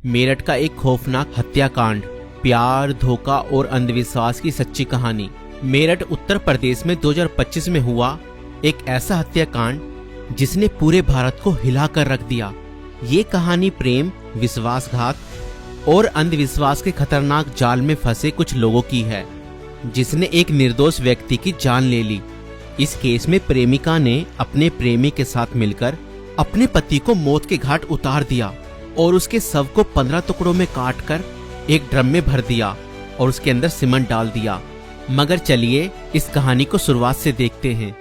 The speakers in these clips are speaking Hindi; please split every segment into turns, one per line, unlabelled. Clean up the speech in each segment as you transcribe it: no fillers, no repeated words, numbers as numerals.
मेरठ का एक खौफनाक हत्याकांड, प्यार, धोखा और अंधविश्वास की सच्ची कहानी। मेरठ उत्तर प्रदेश में 2025 में हुआ एक ऐसा हत्याकांड जिसने पूरे भारत को हिलाकर रख दिया। ये कहानी प्रेम, विश्वासघात और अंधविश्वास के खतरनाक जाल में फंसे कुछ लोगों की है, जिसने एक निर्दोष व्यक्ति की जान ले ली। इस केस में प्रेमिका ने अपने प्रेमी के साथ मिलकर अपने पति को मौत के घाट उतार दिया और उसके शव को 15 टुकड़ों में काटकर एक ड्रम में भर दिया और उसके अंदर सीमेंट डाल दिया। मगर चलिए इस कहानी को शुरुआत से देखते हैं।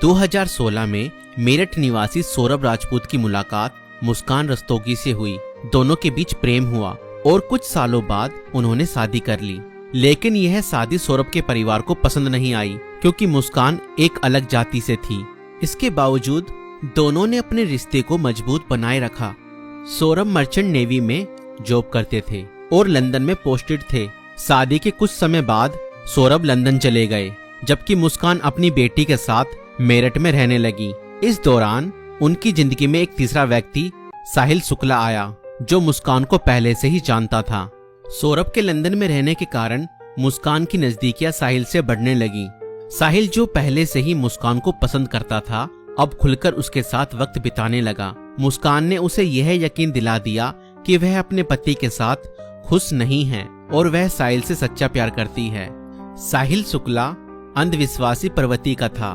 2016 में मेरठ निवासी सौरभ राजपूत की मुलाकात मुस्कान रस्तोगी से हुई। दोनों के बीच प्रेम हुआ और कुछ सालों बाद उन्होंने शादी कर ली। लेकिन यह शादी सौरभ के परिवार को पसंद नहीं आई, क्योंकि मुस्कान एक अलग जाति से थी। इसके बावजूद दोनों ने अपने रिश्ते को मजबूत बनाए रखा। सौरभ मर्चेंट नेवी में जॉब करते थे और लंदन में पोस्टेड थे। शादी के कुछ समय बाद सौरभ लंदन चले गए, जबकि मुस्कान अपनी बेटी के साथ मेरठ में रहने लगी। इस दौरान उनकी जिंदगी में एक तीसरा व्यक्ति साहिल शुक्ला आया, जो मुस्कान को पहले से ही जानता था। सौरभ के लंदन में रहने के कारण मुस्कान की नजदीकियां साहिल से बढ़ने लगी। साहिल, जो पहले से ही मुस्कान को पसंद करता था, अब खुलकर उसके साथ वक्त बिताने लगा। मुस्कान ने उसे यह यकीन दिला दिया कि वह अपने पति के साथ खुश नहीं है और वह साहिल से सच्चा प्यार करती है। साहिल शुक्ला अंधविश्वासी प्रवृत्ति का था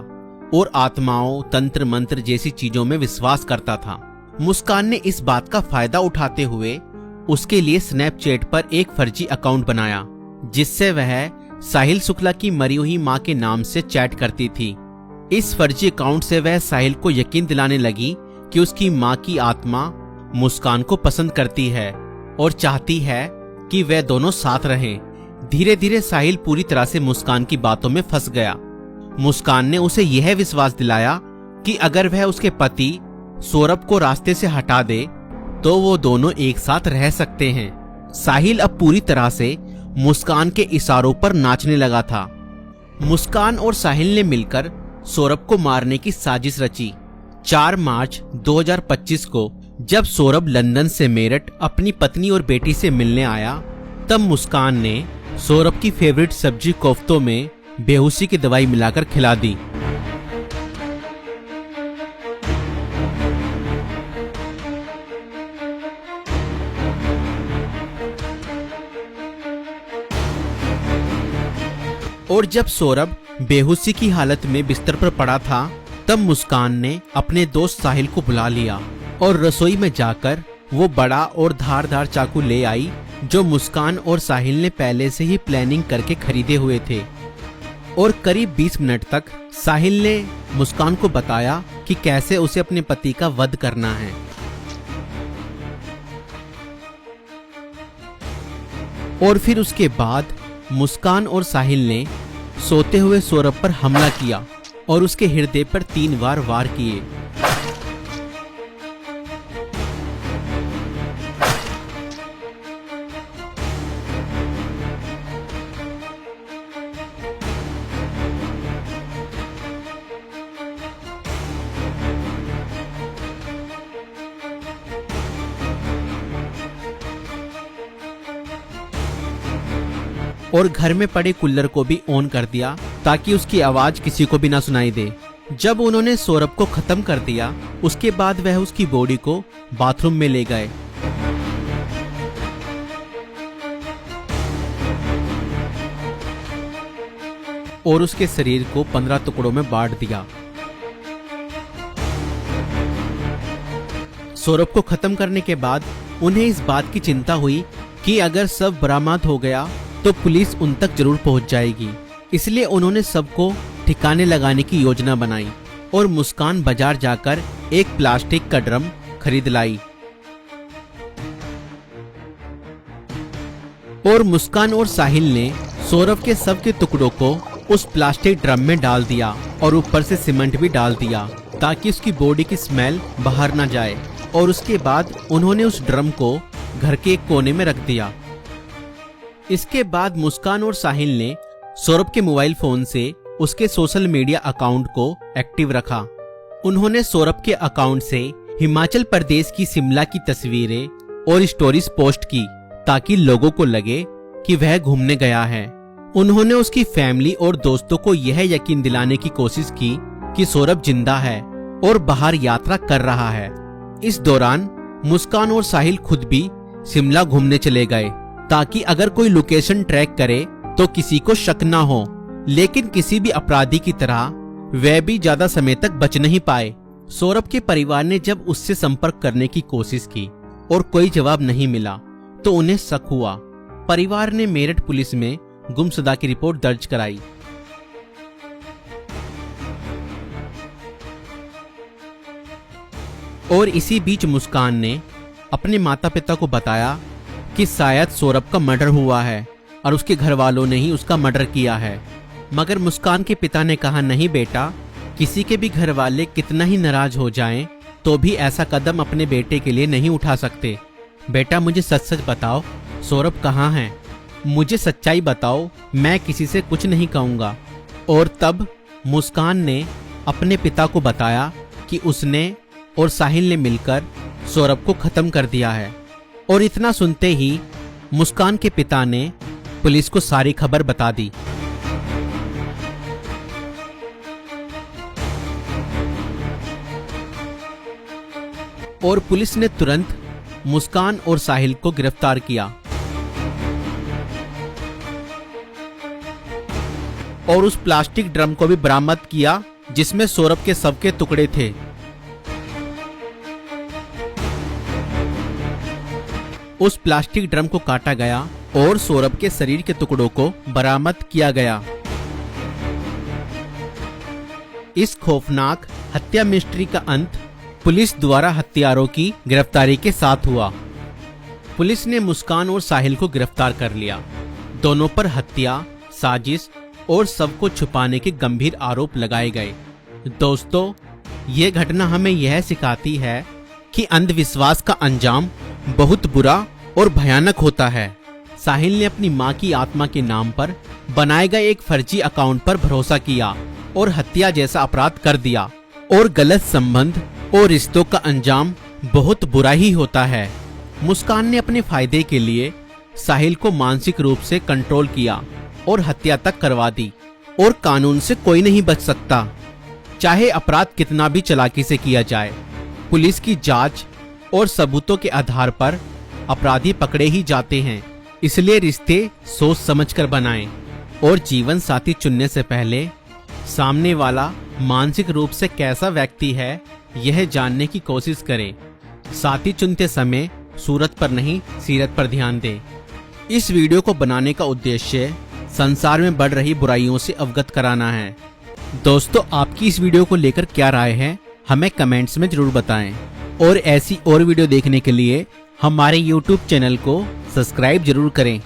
और आत्माओं, तंत्र मंत्र जैसी चीजों में विश्वास करता था। मुस्कान ने इस बात का फायदा उठाते हुए उसके लिए स्नैपचैट पर एक फर्जी अकाउंट बनाया, जिससे वह साहिल शुक्ला की मरी हुई मां के नाम से चैट करती थी। इस फर्जी अकाउंट से वह साहिल को यकीन दिलाने लगी कि उसकी मां की आत्मा मुस्कान को पसंद करती है और चाहती है कि वे दोनों साथ रहें। धीरे धीरे साहिल पूरी तरह से मुस्कान की बातों में फंस गया। मुस्कान ने उसे यह विश्वास दिलाया कि अगर वह उसके पति सौरभ को रास्ते से हटा दे तो वो दोनों एक साथ रह सकते हैं। साहिल अब पूरी तरह से मुस्कान के इशारों पर नाचने लगा था। मुस्कान और साहिल ने मिलकर सौरभ को मारने की साजिश रची। 4 मार्च 2025 को जब सौरभ लंदन से मेरठ अपनी पत्नी और बेटी से मिलने आया, तब मुस्कान ने सौरभ की फेवरेट सब्जी कोफ्तों में बेहोशी की दवाई मिलाकर खिला दी। और जब सौरभ बेहोशी की हालत में बिस्तर पर पड़ा था, तब मुस्कान ने अपने दोस्त साहिल को बुला लिया और रसोई में जाकर वो बड़ा और धारदार चाकू ले आई, जो मुस्कान और साहिल ने पहले से ही प्लानिंग करके खरीदे हुए थे। और करीब 20 मिनट तक साहिल ने मुस्कान को बताया कि कैसे उसे अपने पति का वध करना है। और फिर उसके बाद मुस्कान और साहिल ने सोते हुए सौरभ पर हमला किया और उसके हृदय पर 3 बार वार किए। और घर में पड़े कूलर को भी ऑन कर दिया ताकि उसकी आवाज किसी को भी ना सुनाई दे। जब उन्होंने सौरभ को खत्म कर दिया, उसके बाद वह उसकी बॉडी को बाथरूम में ले गए। और उसके शरीर को 15 टुकड़ों में बांट दिया। सौरभ को खत्म करने के बाद उन्हें इस बात की चिंता हुई कि अगर सब बरामद हो गया तो पुलिस उन तक जरूर पहुंच जाएगी। इसलिए उन्होंने सबको ठिकाने लगाने की योजना बनाई और मुस्कान बाजार जाकर एक प्लास्टिक का ड्रम खरीद लाई। और मुस्कान और साहिल ने सौरभ के शव के टुकड़ों को उस प्लास्टिक ड्रम में डाल दिया और ऊपर से सीमेंट भी डाल दिया ताकि उसकी बॉडी की स्मेल बाहर ना जाए। और उसके बाद उन्होंने उस ड्रम को घर के एक कोने में रख दिया। इसके बाद मुस्कान और साहिल ने सौरभ के मोबाइल फोन से उसके सोशल मीडिया अकाउंट को एक्टिव रखा। उन्होंने सौरभ के अकाउंट से हिमाचल प्रदेश की शिमला की तस्वीरें और स्टोरीज पोस्ट की ताकि लोगों को लगे कि वह घूमने गया है। उन्होंने उसकी फैमिली और दोस्तों को यह यकीन दिलाने की कोशिश की कि सौरभ जिंदा है और बाहर यात्रा कर रहा है। इस दौरान मुस्कान और साहिल खुद भी शिमला घूमने चले गए ताकि अगर कोई लोकेशन ट्रैक करे तो किसी को शक न हो, लेकिन किसी भी अपराधी की तरह वह भी ज्यादा समय तक बच नहीं पाए। सौरभ के परिवार ने जब उससे संपर्क करने की कोशिश की और कोई जवाब नहीं मिला तो उन्हें शक हुआ। परिवार ने मेरठ पुलिस में गुमशुदा की रिपोर्ट दर्ज कराई। और इसी बीच मुस्कान ने अपने माता पिता को बताया कि शायद सौरभ का मर्डर हुआ है और उसके घर वालों ने ही उसका मर्डर किया है। मगर मुस्कान के पिता ने कहा, नहीं बेटा, किसी के भी घर वाले कितना ही नाराज हो जाएं तो भी ऐसा कदम अपने बेटे के लिए नहीं उठा सकते। बेटा मुझे सच सच बताओ, सौरभ कहाँ है? मुझे सच्चाई बताओ, मैं किसी से कुछ नहीं कहूँगा। और तब मुस्कान ने अपने पिता को बताया कि उसने और साहिल ने मिलकर सौरभ को खत्म कर दिया है। और इतना सुनते ही मुस्कान के पिता ने पुलिस को सारी खबर बता दी। और पुलिस ने तुरंत मुस्कान और साहिल को गिरफ्तार किया और उस प्लास्टिक ड्रम को भी बरामद किया जिसमें सौरभ के शव के टुकड़े थे। उस प्लास्टिक ड्रम को काटा गया और सौरभ के शरीर के टुकड़ों को बरामद किया गया। इस खौफनाक हत्या मिस्ट्री का अंत पुलिस द्वारा हत्यारों की गिरफ्तारी के साथ हुआ। पुलिस ने मुस्कान और साहिल को गिरफ्तार कर लिया। दोनों पर हत्या, साजिश और शव को छुपाने के गंभीर आरोप लगाए गए। दोस्तों, ये घटना हमें यह सिखाती है कि अंधविश्वास का अंजाम बहुत बुरा और भयानक होता है। साहिल ने अपनी मां की आत्मा के नाम पर बनाए गए एक फर्जी अकाउंट पर भरोसा किया और हत्या जैसा अपराध कर दिया। और गलत संबंध और रिश्तों का अंजाम बहुत बुरा ही होता है। मुस्कान ने अपने फायदे के लिए साहिल को मानसिक रूप से कंट्रोल किया और हत्या तक करवा दी। और कानून से कोई नहीं बच सकता, चाहे अपराध कितना भी चालाकी से किया जाए। पुलिस की जांच और सबूतों के आधार पर अपराधी पकड़े ही जाते हैं। इसलिए रिश्ते सोच समझकर बनाएं और जीवन साथी चुनने से पहले सामने वाला मानसिक रूप से कैसा व्यक्ति है यह जानने की कोशिश करें। साथी चुनते समय सूरत पर नहीं, सीरत पर ध्यान दें। इस वीडियो को बनाने का उद्देश्य संसार में बढ़ रही बुराइयों से अवगत कराना है। दोस्तों, आपकी इस वीडियो को लेकर क्या राय है हमें कमेंट्स में जरूर बताएं। और ऐसी और वीडियो देखने के लिए हमारे YouTube चैनल को सब्सक्राइब जरूर करें।